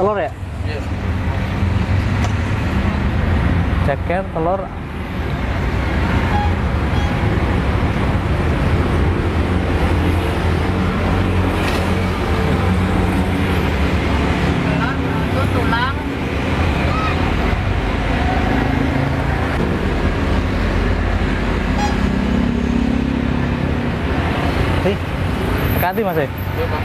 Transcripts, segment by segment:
Telur ya? Iya. Ceker, telur. Itu tulang. Hati mas ya? Iya, Pak.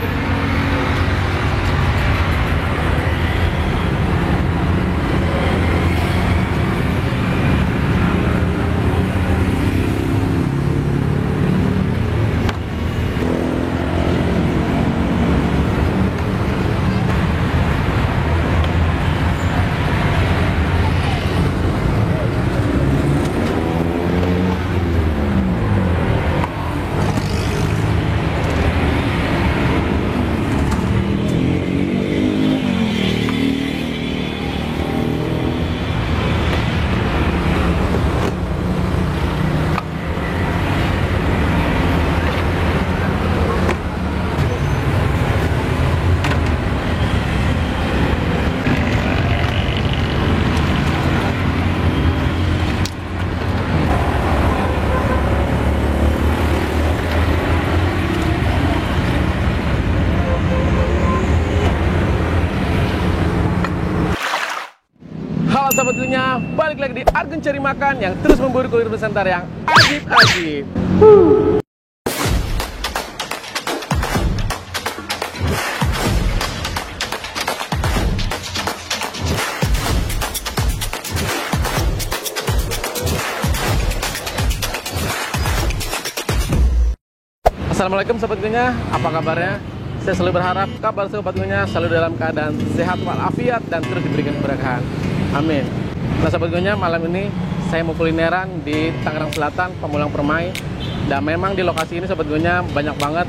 Halo sahabat dunia, balik lagi di Argun Cari Makan yang terus memburu kuliner Nusantara yang ajib-ajib. Assalamualaikum sahabat dunia, apa kabarnya? Saya selalu berharap kabar sahabat dunia selalu dalam keadaan sehat walafiat dan terus diberikan keberkahan. Amin. Nah sahabat dunia, malam ini saya mau kulineran di Tangerang Selatan, Pamulang Permai. Dan memang di lokasi ini sahabat dunia banyak banget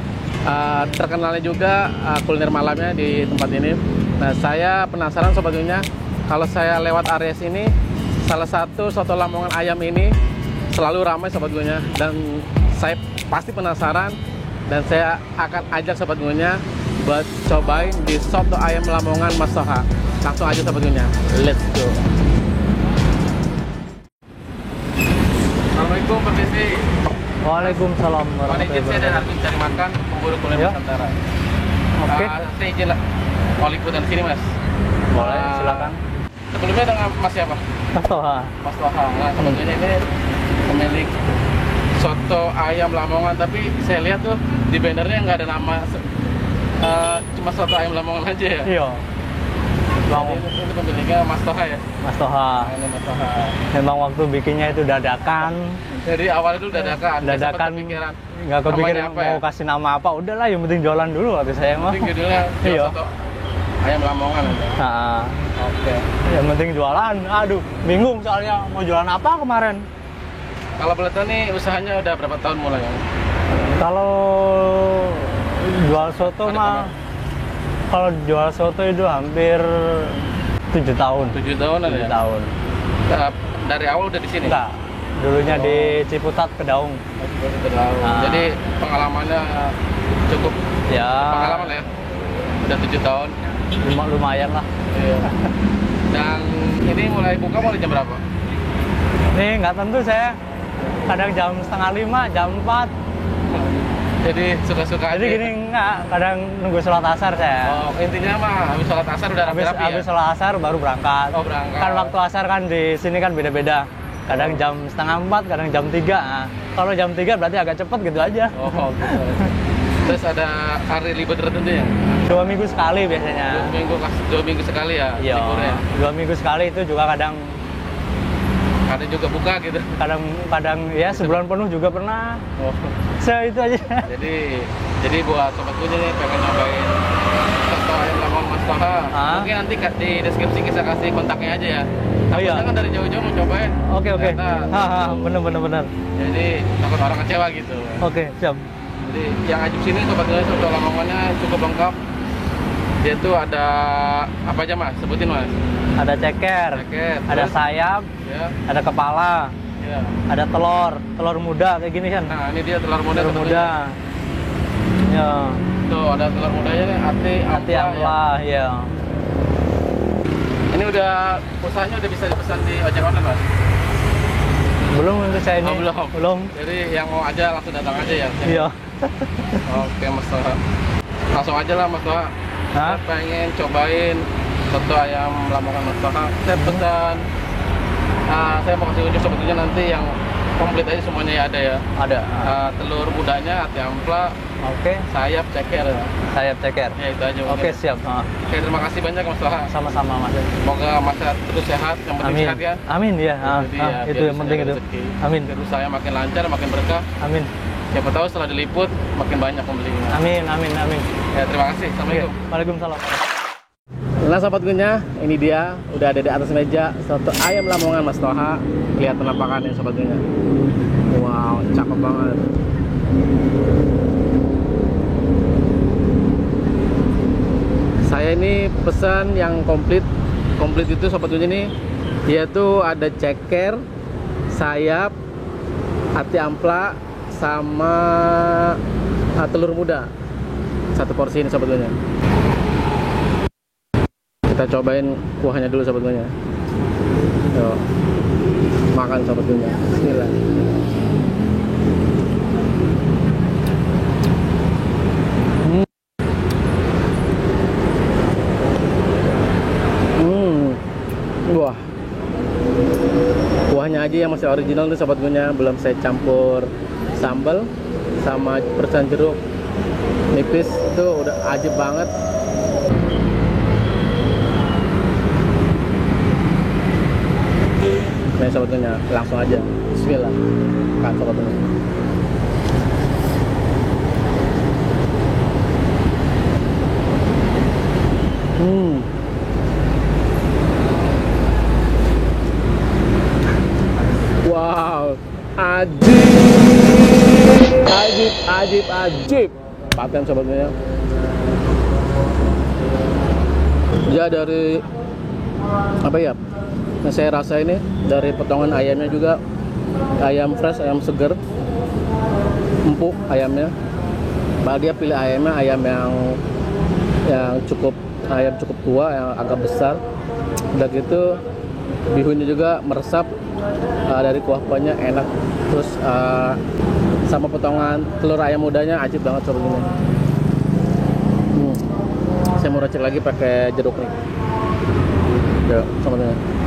terkenalnya juga kuliner malamnya di tempat ini. Nah saya penasaran sahabat dunia, kalau saya lewat area sini, salah satu soto Lamongan ayam ini selalu ramai sahabat dunia. Dan saya pasti penasaran dan saya akan ajak sahabat dunia buat cobain di soto ayam Lamongan Mas Toha. Langsung aja sahabat dunia, let's go. Assalamualaikum Pak Desi. Waalaikumsalam Mohon warahmatullahi izin saya dan wabarakatuh. Argun Cari Makan, pemburu kuliner Ya. Nusantara. Oke, Saya izin lah, mau liputan sini Mas. boleh silakan. Sebelumnya dengan Mas siapa? Mas Toha. Mas Toha. Nah sahabat dunia ini pemilik soto ayam Lamongan, tapi saya lihat tuh di bannernya nggak ada nama, cuma soto ayam Lamongan aja ya. Iya. Bang, Ini pemiliknya Mas Toha ya? Mas Toha. Ini Mas Toha. Memang waktu bikinnya itu dadakan. Jadi awalnya dulu dadakan. Dadakan. Kepikiran. Nggak kepikiran Namanya apa mau ya? kasih nama apa. Udahlah, yang penting jualan dulu waktu saya mah. Penting judulnya Iya. soto ayam Lamongan. Nah, Oke. yang penting jualan. Aduh, bingung soalnya mau jualan apa kemarin. Kalau boleh tahu nih usahanya udah berapa tahun mulai ya? Kalau jual soto Ada mah, kalau jual soto itu hampir 7 tahun. 7 tahun ada 7 ya? tahun. Dari awal udah di sini? Enggak. Dulunya di Ciputat, Kedaung. Nah. Jadi pengalamannya cukup Ya, pengalaman ya? Udah 7 tahun. lumayan lah. Iya. Dan ini mulai buka mulai jam berapa? Nih nggak tentu saya. Kadang jam 4:30, jam 4. Jadi suka-suka Jadi aja. gini nggak, kadang nunggu sholat asar saya. Oh, intinya mah habis sholat asar udah rapi-rapi ya? Habis sholat asar baru berangkat. Oh, berangkat. Kan waktu asar kan di sini kan beda-beda. Kadang jam 3:30, kadang jam 3. Nah, kalau jam 3 berarti agak cepet gitu aja. Oh, gitu. Terus ada hari libur tertentu ya? 2 minggu sekali biasanya. 2 minggu sekali ya? Iya. Liburnya? 2 minggu sekali itu juga kadang Ada juga buka gitu? kadang ya sebulan penuh juga pernah. Oh. Itu aja. Jadi buat sobat punya nih pengen nyobain soto ayam Lamongan Mas Toha, mungkin nanti di deskripsi kita kasih kontaknya aja ya. Oh, iya. Takutnya kan dari jauh-jauh mau cobain. Oke. Ternyata, Bener. Jadi takut orang kecewa gitu. Oke, siap. Jadi yang ajib sini sobat punya soto Lamongannya cukup lengkap. Dia tuh ada apa aja Mas? Sebutin Mas. Ada ceker, Ceker, ada terus? sayap, Ya. ada kepala, Ya. ada telur muda kayak gini kan. Nah, ini dia telur muda. Telur muda. Ya, Tuh ada telur mudanya nih, hati hati ampla, ya. ampla, ya. Ini udah usahanya udah bisa dipesan di ojek online, Mas? Belum untuk saya ini. Oh, belum. Belum. Jadi yang mau aja langsung datang aja ya? Iya. Oke, Mas Toha. Langsung aja lah, Mas Toha. Hah? Saya pengen cobain soto ayam Lamongan Mas Toha. Saya pesan, saya mau kasih unjuk sebetulnya nanti yang komplit aja semuanya ya ada ya. Ada. Telur mudanya, ati ampla, Oke. sayap, ceker. Sayap ceker. Ya itu aja. Oke, mungkin. siap. Oke, terima kasih banyak Mas Toha. Sama-sama, Mas. Semoga Mas terus sehat, yang penting Amin. sehat ya. Amin ya. Jadi ya, Itu biar yang bisa penting ada itu. rezeki. Amin. Biar usahanya makin lancar, makin berkah. Amin. Siapa tahu setelah diliput makin banyak pembelinya. Amin. Amin. Amin. Ya, terima kasih. Oke. Assalamualaikum. Waalaikumsalam. Nah sobat gunya, ini dia udah ada di atas meja soto ayam Lamongan Mas Toha. Lihat penampakannya sobat gunya. Wow, cakep banget. Saya ini pesan yang komplit. Komplit itu sobat gunya nih, dia tuh ada ceker, sayap, ati ampla, sama telur muda. Satu porsi ini sobat gunya. Kita cobain kuahnya dulu sobat gunya. Yuk, makan sobat gunya. Bismillah. Wah, kuahnya aja yang masih original nih sobat gunya. Belum saya campur sambal sama percan jeruk nipis, itu udah ajib banget. Nah sobat gunya, langsung aja bismillah. Kan sobat gunya. Wow, ajib. Paten sobat gunya. Ya dari apa ya? Nah, saya rasa ini dari potongan ayamnya juga ayam fresh, ayam seger, empuk ayamnya. Dia pilih ayamnya ayam yang cukup tua, yang agak besar. Udah gitu bihunnya juga meresap, dari kuah-kuahnya enak. Terus sama potongan telur ayam mudanya ajib banget sobat ini. Saya mau racik lagi pakai jeruk nih. Yuk, sobat ini.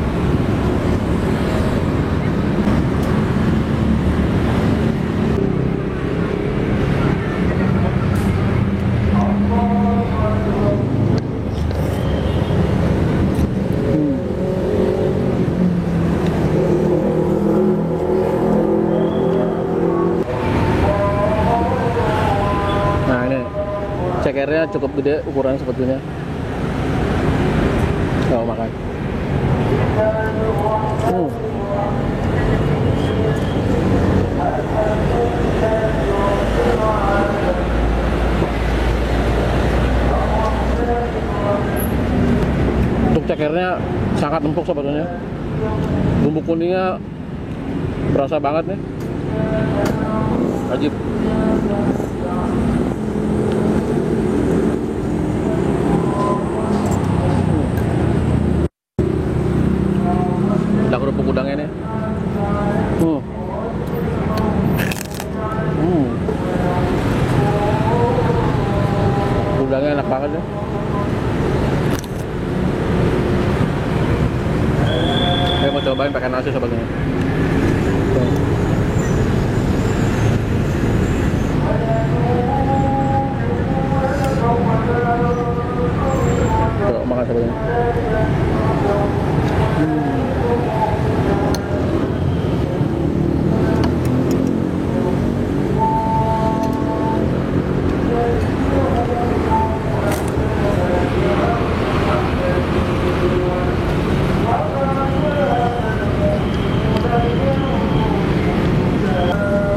Cekernya cukup gede ukurannya sebetulnya. Kalau makan. Untuk cekernya sangat empuk sebetulnya. Bumbu kuningnya berasa banget nih. Ajib. Kerupuk udangnya nih. Udangnya enak banget ya. Saya mau cobain pakai nasi sobatnya. Coba makan sobatnya.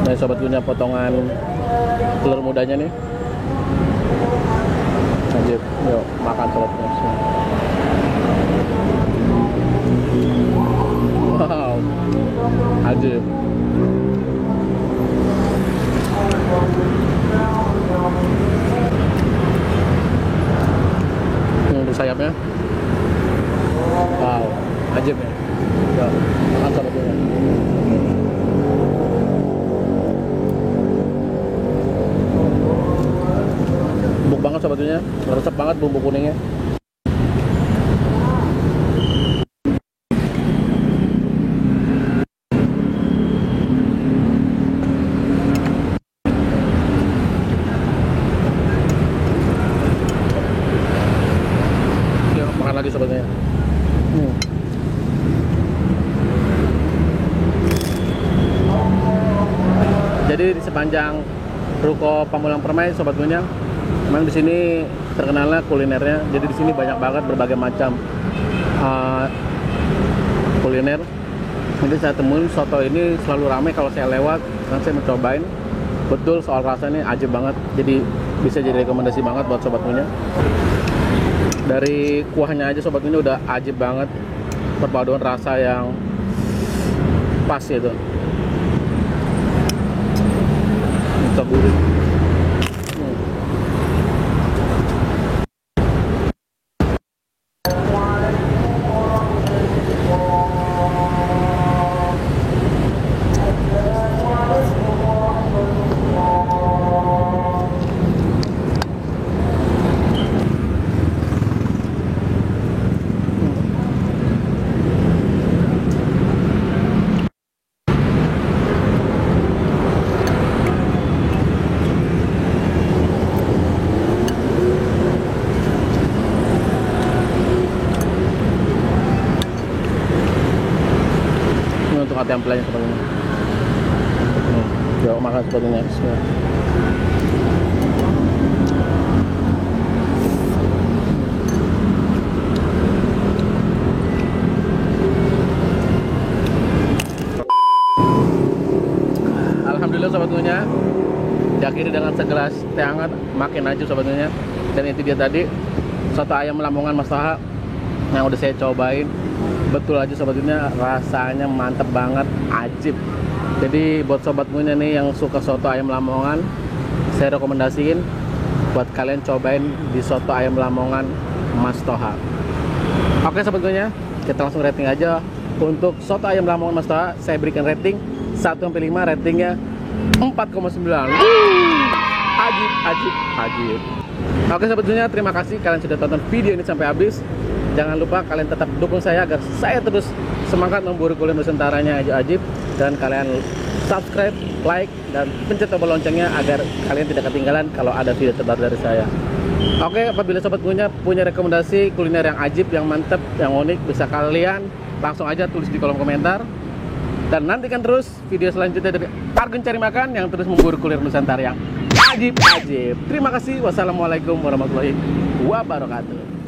Nah sobat punya potongan telur mudanya nih. Lanjut, yuk makan sobatnya. Wow, ajib. Ini untuk sayapnya. banget sobatnya, meresap banget bumbu kuningnya. Oke, makan lagi sobatnya. Jadi di sepanjang Ruko Pamulang Permai sobat Gunyang, memang di sini terkenalnya kulinernya. Jadi di sini banyak banget berbagai macam kuliner. Jadi saya temuin soto ini selalu ramai kalau saya lewat, dan saya mencobain. Betul soal rasanya ajib banget. Jadi bisa jadi rekomendasi banget buat sobat Gunyang. Dari kuahnya aja sobat Gunyang udah ajib banget. Perpaduan rasa yang pas gitu. Gurih. Untuk hati ampelanya sepertinya. Jauh makan sepertinya. Alhamdulillah sobat Gunya, diakhiri dengan segelas teh hangat, makin aja sobat Gunya. Dan itu dia tadi soto ayam Lamongan Mas Toha yang udah saya cobain. Betul aja sobat Gunya, rasanya mantep banget, ajib. Jadi buat sobat Gunya nih yang suka soto ayam Lamongan, saya rekomendasiin buat kalian cobain di soto ayam Lamongan Mas Toha. Oke sobat Gunya, kita langsung rating aja. Untuk soto ayam Lamongan Mas Toha, saya berikan rating 1-5, ratingnya 4,9. Ajib, ajib, ajib. Oke sobat Gunya, terima kasih kalian sudah tonton video ini sampai habis. Jangan lupa kalian tetap dukung saya agar saya terus semangat memburu kuliner Nusantaranya ajib. Dan kalian subscribe, like, dan pencet tombol loncengnya agar kalian tidak ketinggalan kalau ada video terbaru dari saya. Oke, apabila sobat punya rekomendasi kuliner yang ajib, yang mantep, yang unik, bisa kalian langsung aja tulis di kolom komentar. Dan nantikan terus video selanjutnya dari Argun Cari Makan yang terus memburu kuliner Nusantara yang ajib-ajib. Terima kasih. Wassalamualaikum warahmatullahi wabarakatuh.